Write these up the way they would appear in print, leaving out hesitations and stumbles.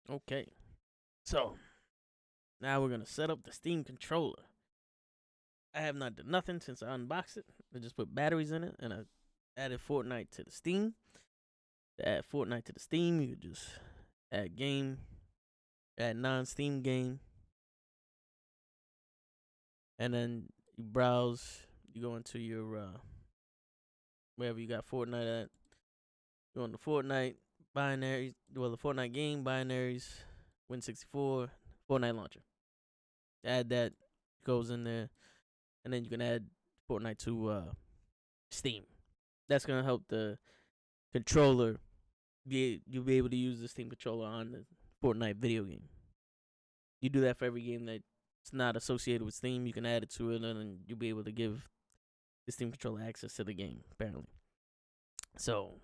Okay, so now we're gonna set up the Steam controller. I have not done nothing since I unboxed it. I just put batteries in it and I added Fortnite to the Steam. To add Fortnite to the Steam, you just add game, add non-Steam game, and then you browse. You go into your wherever you got Fortnite at. You go into Fortnite binaries, well the Fortnite game binaries, Win64, Fortnite launcher. Add that, goes in there, and then you can add Fortnite to Steam. That's gonna help the controller you'll be able to use the Steam controller on the Fortnite video game. You do that for every game that's not associated with Steam. You can add it to it, and then you'll be able to give the Steam controller access to the game. Apparently. So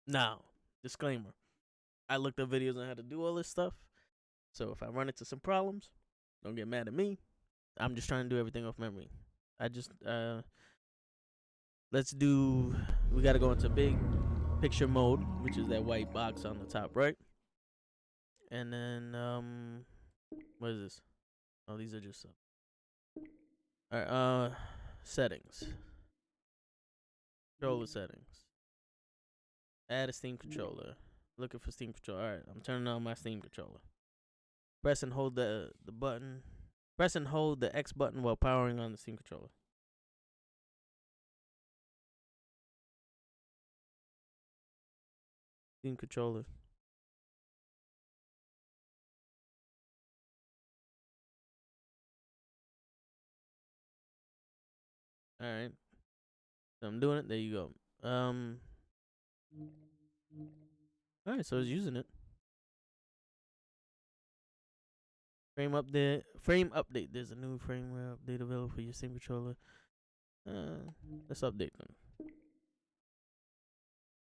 now, disclaimer: I looked up videos on how to do all this stuff. So if I run into some problems, don't get mad at me. I'm just trying to do everything off memory. I just let's do. We got to go into big picture mode, which is that white box on the top right. And then what is this? Oh, these are just all right. Settings. Controller settings. Add a Steam controller. Looking for Steam controller. All right, I'm turning on my Steam controller. Press and hold the button. Press and hold the X button while powering on the Steam controller. Steam controller. All right. So I'm doing it. There you go. All right. So it's using it. Frame update. Frame update. There's a new firmware update available for your Steam controller. Let's update them.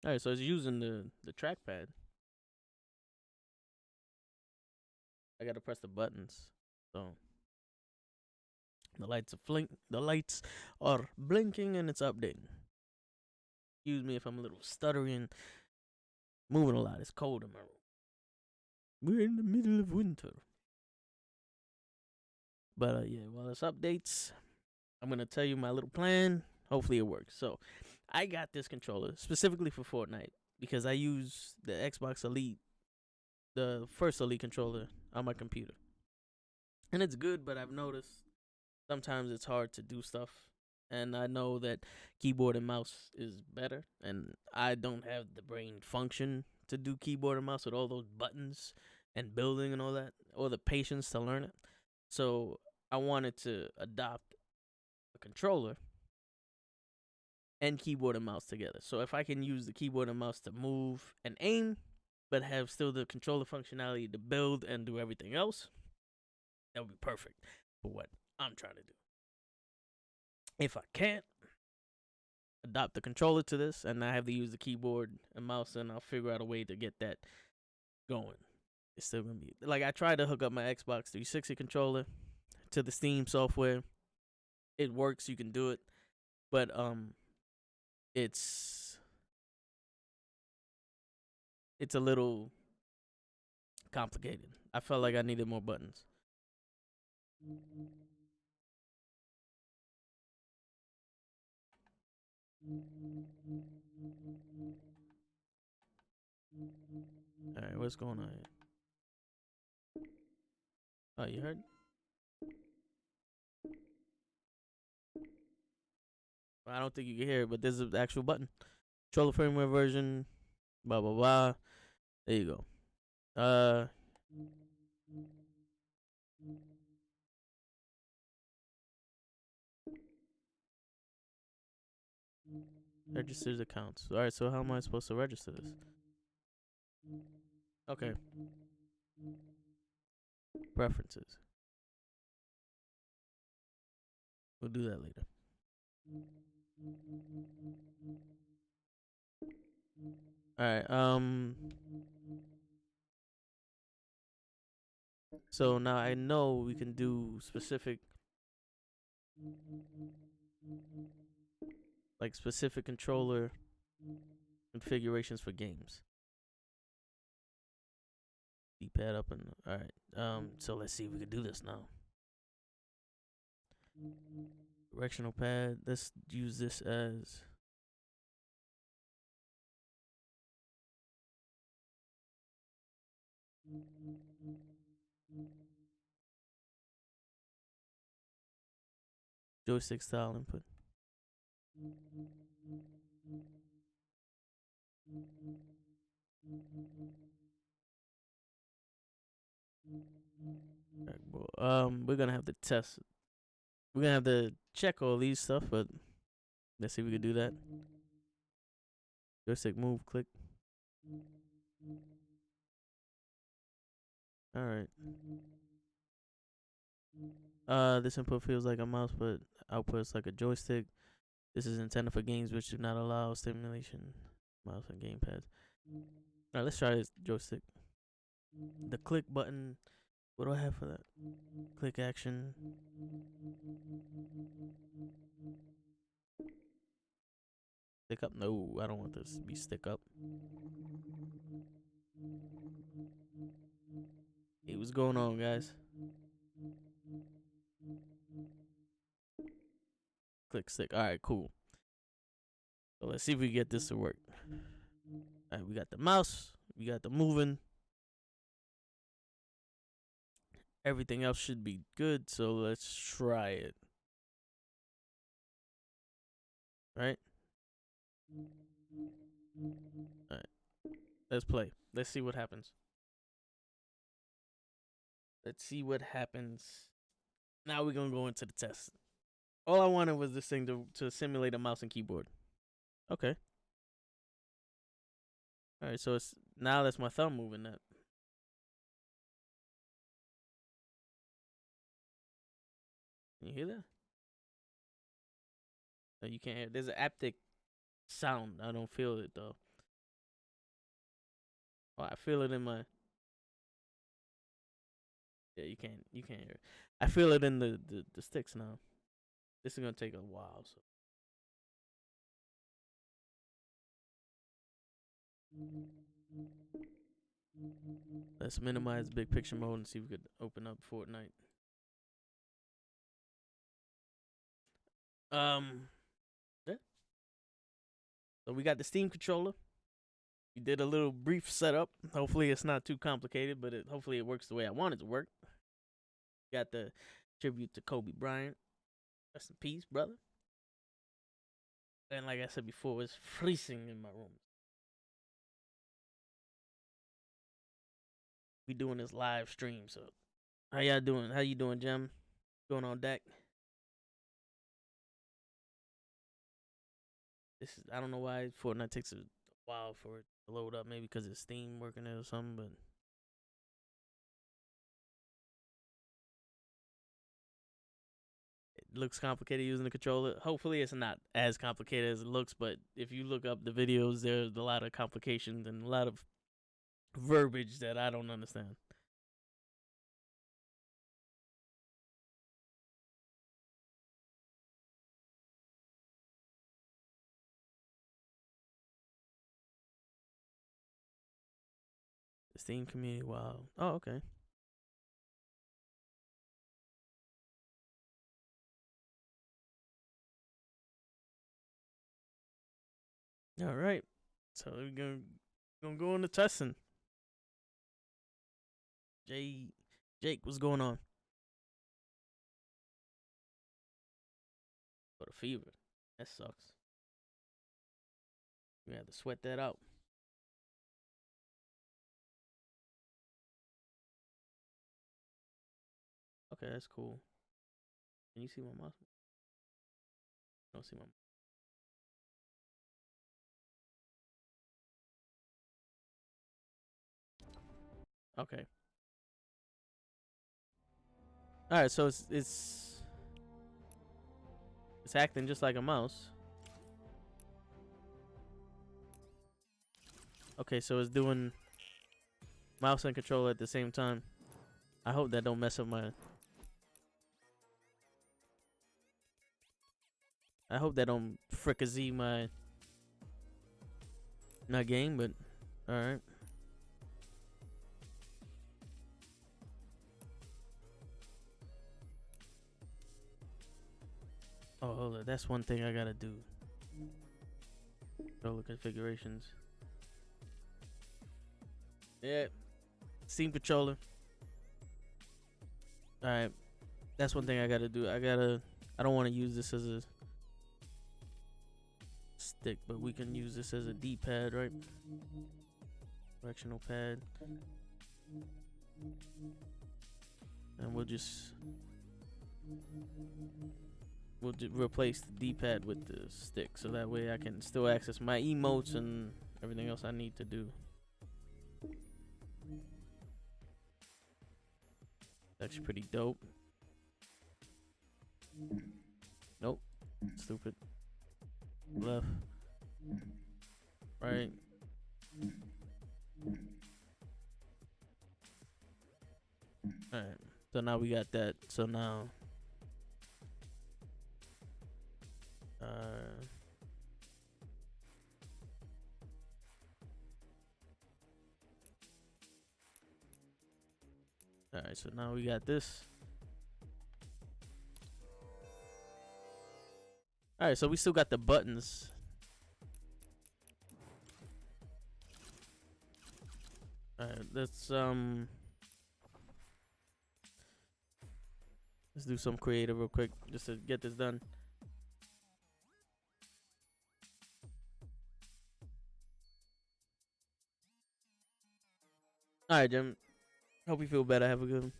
All right. So it's using the trackpad. I gotta press the buttons. So the lights are blinking and it's updating. Excuse me if I'm a little stuttering, moving a lot. It's cold in my room. We're in the middle of winter. But yeah, while this updates, I'm gonna tell you my little plan. Hopefully it works. So I got this controller specifically for Fortnite because I use the Xbox Elite, the first Elite controller on my computer. And it's good, but I've noticed sometimes it's hard to do stuff. And I know that keyboard and mouse is better. And I don't have the brain function to do keyboard and mouse with all those buttons and building and all that, or the patience to learn it. So I wanted to adopt a controller and keyboard and mouse together. So if I can use the keyboard and mouse to move and aim, but have still the controller functionality to build and do everything else, that would be perfect for what I'm trying to do. If I can't adopt the controller to this and I have to use the keyboard and mouse, and I'll figure out a way to get that going. It's still gonna be like I tried to hook up my Xbox 360 controller to the Steam software. It works, you can do it, but it's a little complicated. I felt like I needed more buttons. All right, what's going on here? Oh, you heard? I don't think you can hear it, but there's an actual button. Controller firmware version, blah blah blah. There you go. Registers accounts. All right, so how am I supposed to register this? Okay. Preferences. We'll do that later. All right. So now I know we can do specific, like specific controller configurations for games. The D-pad up and all right. So let's see if we can do this now. Directional pad. Let's use this as joystick style input. We're gonna have to test. We're gonna have to check all these stuff, but let's see if we can do that. Joystick move, click. All right. This input feels like a mouse, but outputs like a joystick. This is intended for games which do not allow stimulation. Mouse and gamepads. All right, let's try this joystick. The click button. What do I have for that? Click action. Stick up? No, I don't want this to be stick up. Hey, what's going on, guys? Click stick. All right, cool. So let's see if we get this to work. All right, we got the mouse. We got the moving. Everything else should be good, so let's try it. Right? Alright. Let's play. Let's see what happens. Let's see what happens. Now we're gonna go into the test. All I wanted was this thing to simulate a mouse and keyboard. Okay. Alright, so it's now that's my thumb moving that. Can you hear that? No, you can't hear it. There's an aptic sound. I don't feel it though. Oh, I feel it in my. Yeah, you can't hear it. I feel it in the sticks now. This is gonna take a while, so. Let's minimize big picture mode and see if we could open up Fortnite. Yeah. So we got the Steam controller. We did a little brief setup. Hopefully it's not too complicated, but hopefully it works the way I want it to work. Got the tribute to Kobe Bryant. Rest in peace, brother. And like I said before, it's freezing in my room. We doing this live stream, so how y'all doing? How you doing, Jem? Going on deck? I don't know why Fortnite takes a while for it to load up. Maybe because it's Steam working it or something, but it looks complicated using the controller. Hopefully it's not as complicated as it looks, but if you look up the videos, there's a lot of complications and a lot of verbiage that I don't understand. The Steam community, wow. Oh, okay. All right. So we're gonna go into testing. Jake, what's going on? Got a fever. That sucks. We have to sweat that out. Okay, that's cool. Can you see my mouse? I don't see my. Okay. All right, so it's acting just like a mouse. Okay, so it's doing mouse and controller at the same time. I hope that don't mess up my. I hope that don't fricassee my game, but all right. That's one thing I gotta do. Controller configurations. Yeah, Steam controller. All right, that's one thing I gotta do. I don't want to use this as a stick, but we can use this as a D-pad, right? Directional pad, and we'll replace the D-pad with the stick, so that way I can still access my emotes and everything else I need to do. Actually pretty dope. Nope. Stupid. Left. Right. Alright. So now we got that. So now alright, so now we got this. Alright, so we still got the buttons. Alright, let's do some creative real quick just to get this done. Alright, Jim. Hope you feel better. Have a good one.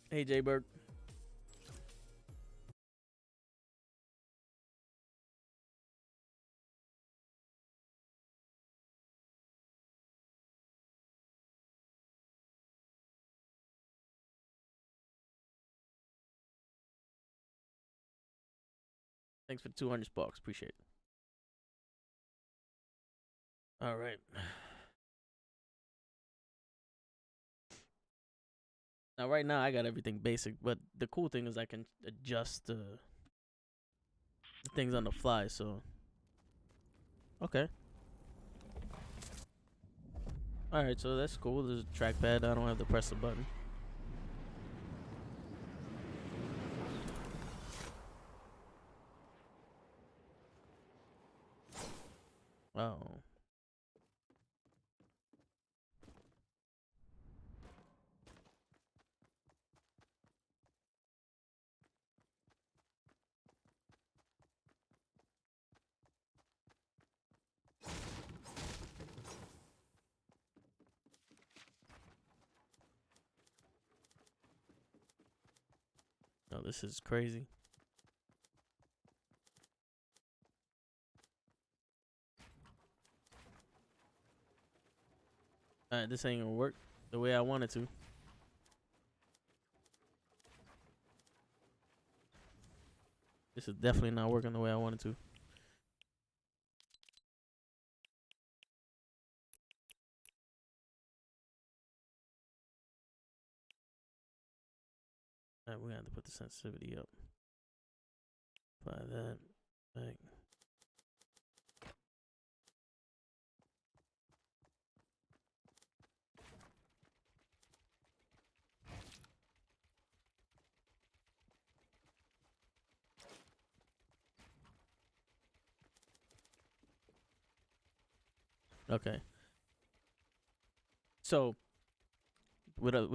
Hey, J Bird. Thanks for the 200 sparks. Appreciate it. All right. Now, right now, I got everything basic, but the cool thing is I can adjust the things on the fly, so. Okay. All right, so that's cool. There's a trackpad. I don't have to press the button. Oh. No, this is crazy. All right, this ain't gonna work the way I want it to. This is definitely not working the way I want it to. All right, we're gonna have to put the sensitivity up. Apply that. Back. Okay. So, without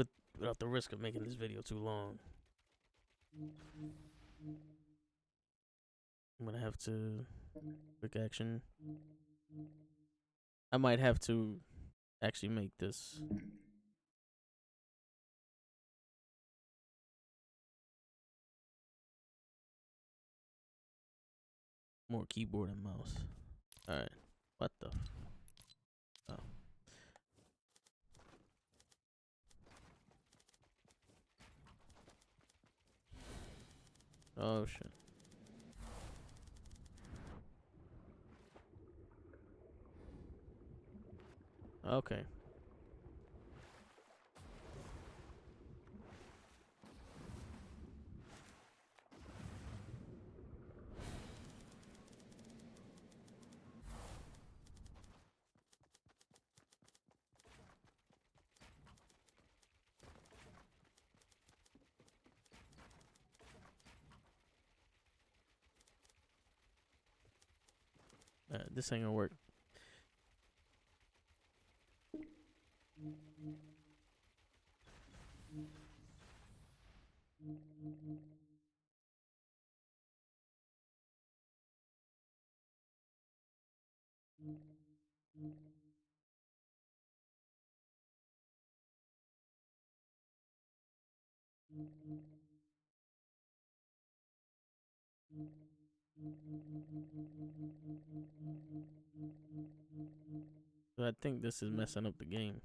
the risk of making this video too long, I'm gonna have to quick action. I might have to actually make this more keyboard and mouse. All right. What the? Oh. Oh shit. Okay. this ain't gonna work. So I think this is messing up the game.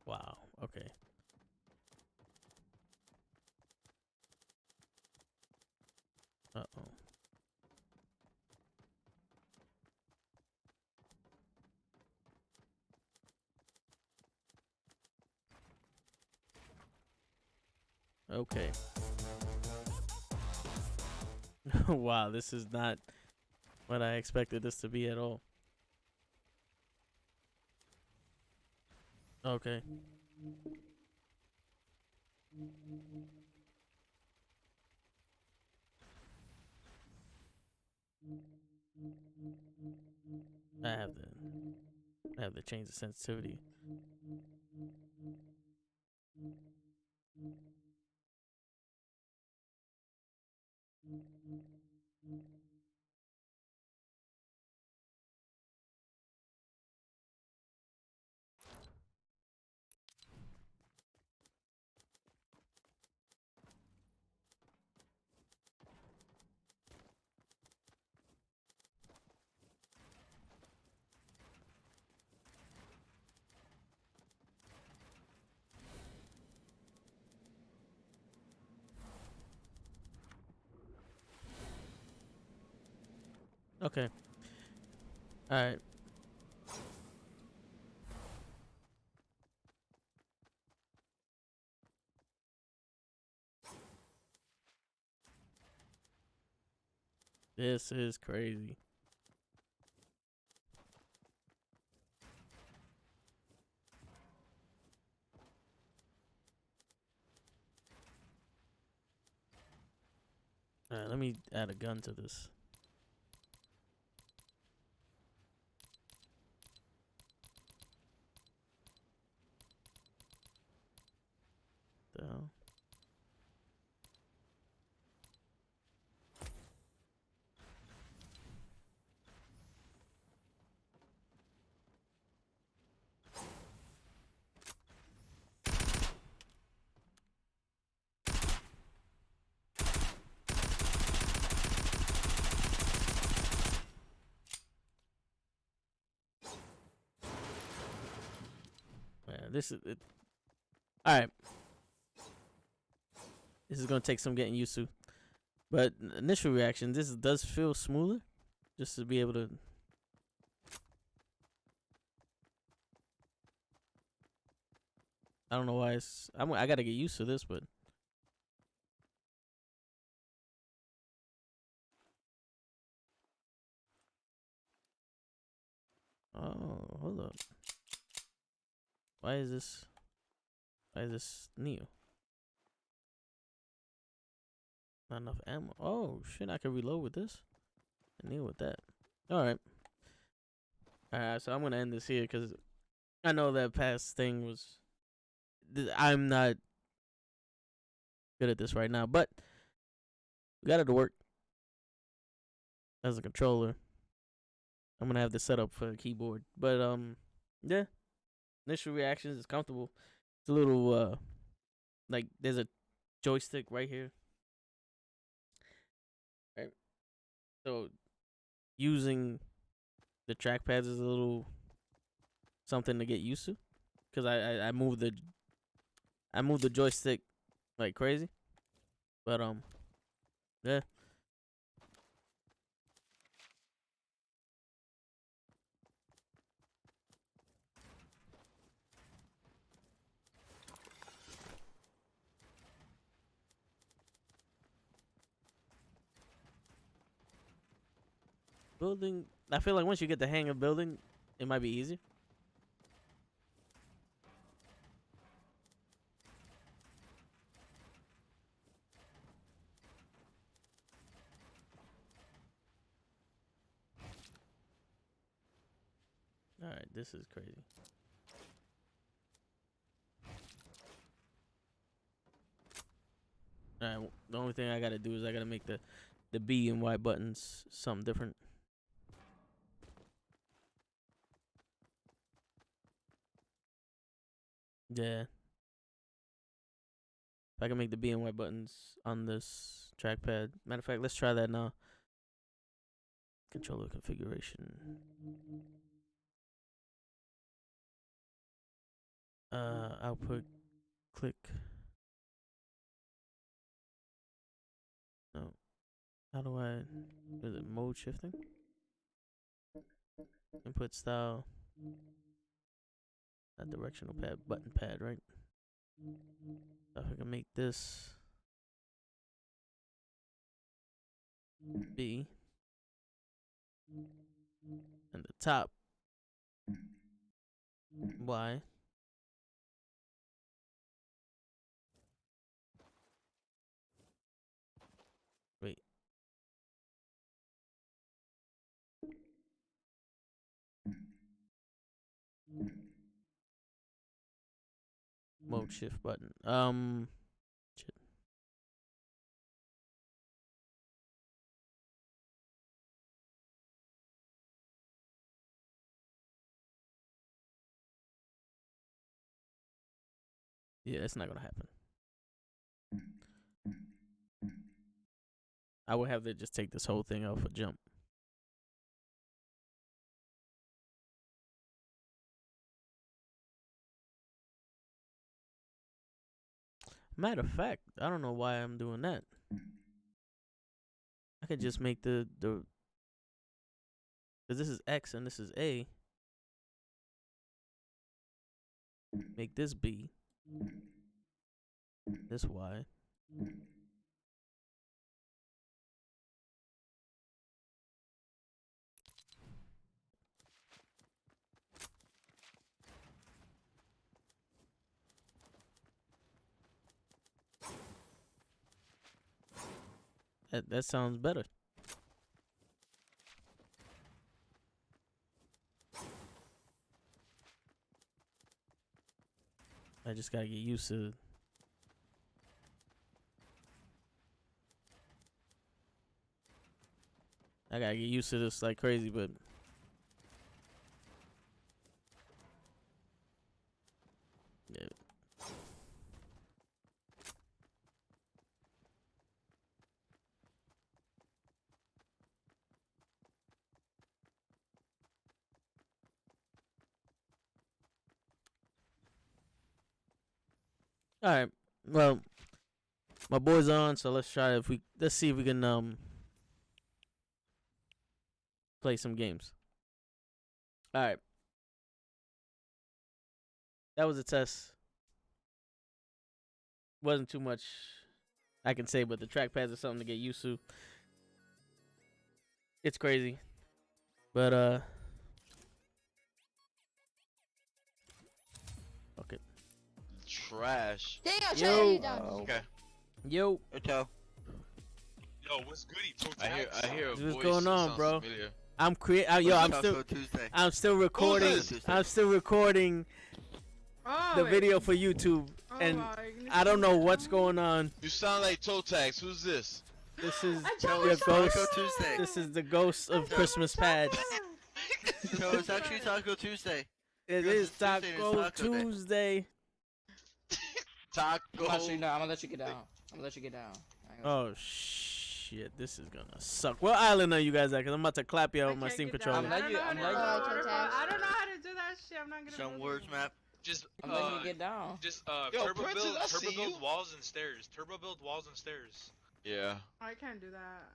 Wow. Okay. Uh-oh. Okay. Wow, this is not what I expected this to be at all. Okay. I have to change the sensitivity. Okay. All right. This is crazy. All right, let me add a gun to this. The hell? Man, this is it. All right. This is gonna take some getting used to, but initial reaction, this does feel smoother. Just to be able to. I don't know why it's. I gotta get used to this, but. Oh, hold up. Why is this? Why is this new? Not enough ammo. Oh shit! I can reload with this. And deal with that. All right. All right. So I'm gonna end this here because I know that past thing was. I'm not good at this right now, but we got it to work as a controller. I'm gonna have this set up for a keyboard, but yeah. Initial reactions is comfortable. It's a little like there's a joystick right here. Right. So using the trackpads is a little something to get used to, because I move the joystick like crazy, but yeah. Building, I feel like once you get the hang of building, it might be easy. All right, this is crazy. All right, the only thing I gotta do is I gotta make the B and Y buttons something different. Yeah. If I can make the B and Y buttons on this trackpad. Matter of fact, let's try that now. Controller configuration. Output, click. No. How do I, is it mode shifting? Input style. That directional pad, button pad, right? So if I can make this B. And the top Y. Wait. Mode shift button. Shit. Yeah, it's not gonna happen. I would have to just take this whole thing off a jump. Matter of fact, I don't know why I'm doing that. I could just make the because this is X and this is A. Make this B. This Y. That sounds better. I just gotta get used to. I gotta get used to this like crazy, but yeah. All right. Well, my boy's on, so let's see if we can play some games. All right. That was a test. Wasn't too much I can say, but the trackpads are something to get used to. It's crazy. But okay. Trash. Dang, I'll Yo. shut you down. Okay. Yo. Hotel. Yo, what's goody? I hear a What's voice going that on, sounds bro? familiar. I'm still recording. this? I'm still recording the video for YouTube, and I don't know what's going on. You sound like twtich. Who's this? This is Taco the ghost. Tuesday. This is the ghost of Christmas Pad. No, it's actually Taco Tuesday. It Because is it's Tuesday and it's Taco Taco Day. Tuesday. Taco. Actually, no, I'm gonna let you get down. I'm gonna let you get down. Oh shit, this is gonna suck. What island are you guys at? Cause I'm about to clap you out with my Steam controller. I'm letting you. I'm letting you. I don't know how to do that shit. I'm not gonna. Some words map. Just I'm letting you get down. Just Yo, turbo Princess, build, I see you. walls and stairs. Turbo build walls and stairs. Yeah. I can't do that.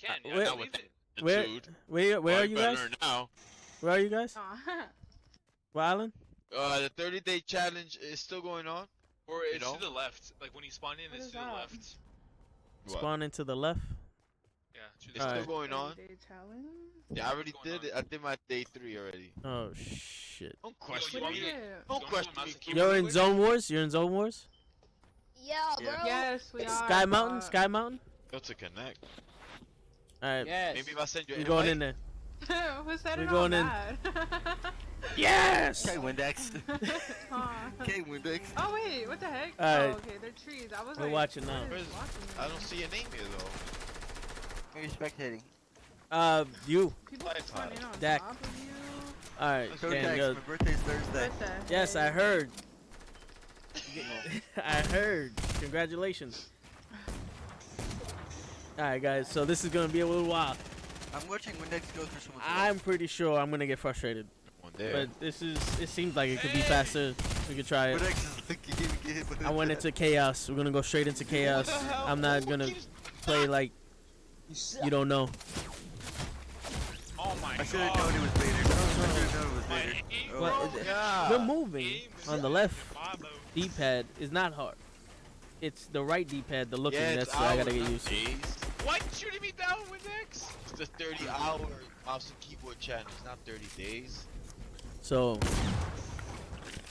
Can where- I Not believe with it. the Where dude. where are you guys? Better now. Where are you guys? Oh. What island? The 30-day challenge is still going on. Or You it's know? to the left. Like when you spawn in, What it's is to the that? left. What? Spawning to the left. Yeah, to It's the still Alright. going on. 30-day challenge? Yeah, I already What's going did it. I did my day 3 already. Oh shit. Don't Yo, question you want me. me to- Don't you question want me. mouse and keyboard You're in language? Zone Wars. You're in Zone Wars. Yeah, bro. Yeah. Yes, we are. Sky Mountain. but- Sky Mountain. Go to connect. All right. Yes. Maybe if I send you We're an going invite. in there. Who said We're it going all in. bad? Yes. Okay, Windex. Huh. Okay, Windex. Oh wait, what the heck? Alright. Oh, okay, they're trees. I was We're like, watching now. what is Where's- watching I me? don't see your name here though. Maybe spectating. You. People Lights run out. in on Dak. top of you. All right. Go Dan, Dex, go. my birthday's Thursday. What the Yes, I heck? heard. I heard. Congratulations. All right, guys. So this is gonna be a little while. I'm watching Windex go through someone's I'm pretty sure I'm gonna get frustrated, One there. but this is. It seems like it could be faster. We could try it. Windex is like, get hit by the I went into chaos. We're gonna go straight into chaos. I'm not gonna play like you don't know. Oh my I should have god. known it was Vader. I should have known it was My Vader. aim, Oh. But bro. we're moving Aim is on the left Milo. D-pad is not hard. It's the right D-pad, the looking. Yeah, That's it's what I gotta hours, get not used to. days. What? Shooting me down with X? It's the 30-hour mouse and keyboard challenge, not 30 days. So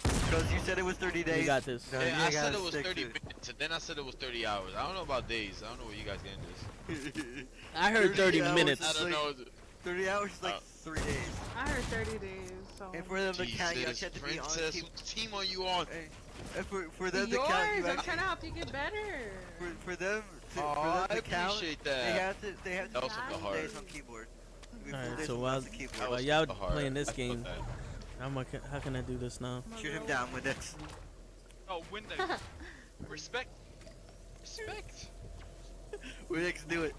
Because you said it was 30 days. we got this. No, Yeah, you I gotta said it was stick 30 to it. minutes, and then I said it was 30 hours. I don't know about days. I don't know where you guys getting this. I heard 30 30 hours minutes. I It's don't like- know. 30 hours is like Oh. 3 days. I heard 30 days. So. And for them to count, you Jesus, actually have to be on Princess, keep. what team are you on? Hey, and for them to Yours, count, you I'm actually, trying to help you get better. for them to, Oh, for I them to count, appreciate they that. have to That was from the count heart. days on keyboard. Alright, Days so on while- mouse and keyboard. That While was y'all from the heart. playing this I felt game, that. how can I do this now? Shoot him down with X. Oh, Windex. Respect. Respect. With X, do it.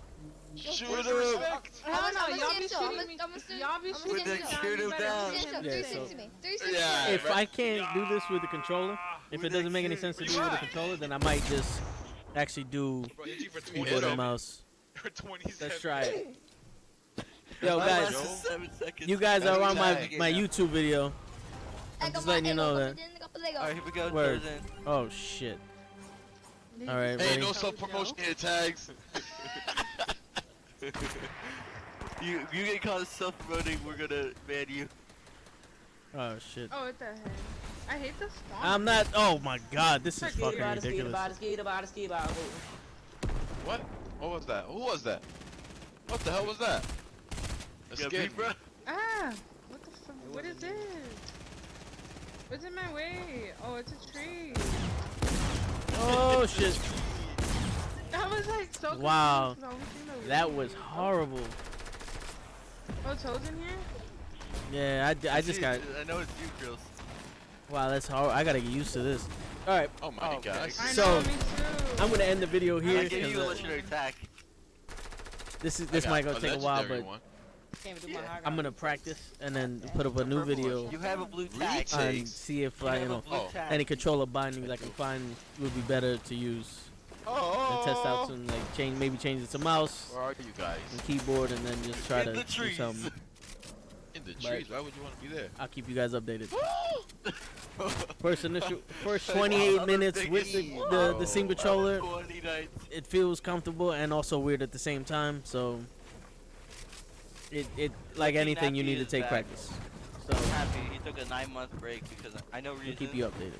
Shoot Where's him! the respect? I don't know, y'all be shooting me. I'm gonna Y'all be I'm shooting gonna me shoot down. You him better down. hit him. Stand up, Yeah, 360 so- me. 360 Yeah, me. If I can't do this with the controller, if it doesn't make any sense to do it with the controller, then I might just actually do Bro, hit you for keyboard 27. and mouse. For 27. Let's try it. Yo, My guys, last is 7 seconds. you guys are on my Exactly. YouTube video. I'm just letting you know that. Alright, here we go. Word. Tarzan. Oh shit. Did All you right, just Hey, ready? no tell self-promotion Joe? here, tags. You get caught self-promoting, we're gonna ban you. Oh shit. Oh, what the heck? I hate this spawn. I'm not. Oh my god, this is Skate fucking About it, skate ridiculous. about it, skate about it, skate about it. What? What was that? Who was that? What the hell was that? That Yeah, scared beef, bro. me. Ah! What the fuck? What is this? What's in my way? Oh, it's a tree. Oh shit. That was like so confused, Wow. 'cause I only seen the That leaves. was horrible. Oh, Toad's in here? Yeah, I just See, got. I know it's you, girls. Wow, that's hard. I gotta get used to this. All right, Oh my Oh, god. okay. I So, know, me too. I'm gonna end the video I here. give you a 'cause, legendary attack. this I might got gonna a take a while, legendary but one. Can't even do my high I'm gonna ground. practice and then put up a new video You have a blue tag. Retake. and Takes. see if You I, have you a know, blue Oh. tag. any controller bindings I can find would be better to use Oh. and test out some like maybe change it to mouse Where are you guys? and keyboard and then just try In to the do trees. something. In the But- trees. Why would you want to be there? I'll keep you guys updated. First 28 Wow, minutes big with E. the Steam controller. 29. It feels comfortable and also weird at the same time. So it like Lucky anything you Nappy need to is take back. practice. So I'm happy he took a 9-month break because I know we'll reason. keep you updated.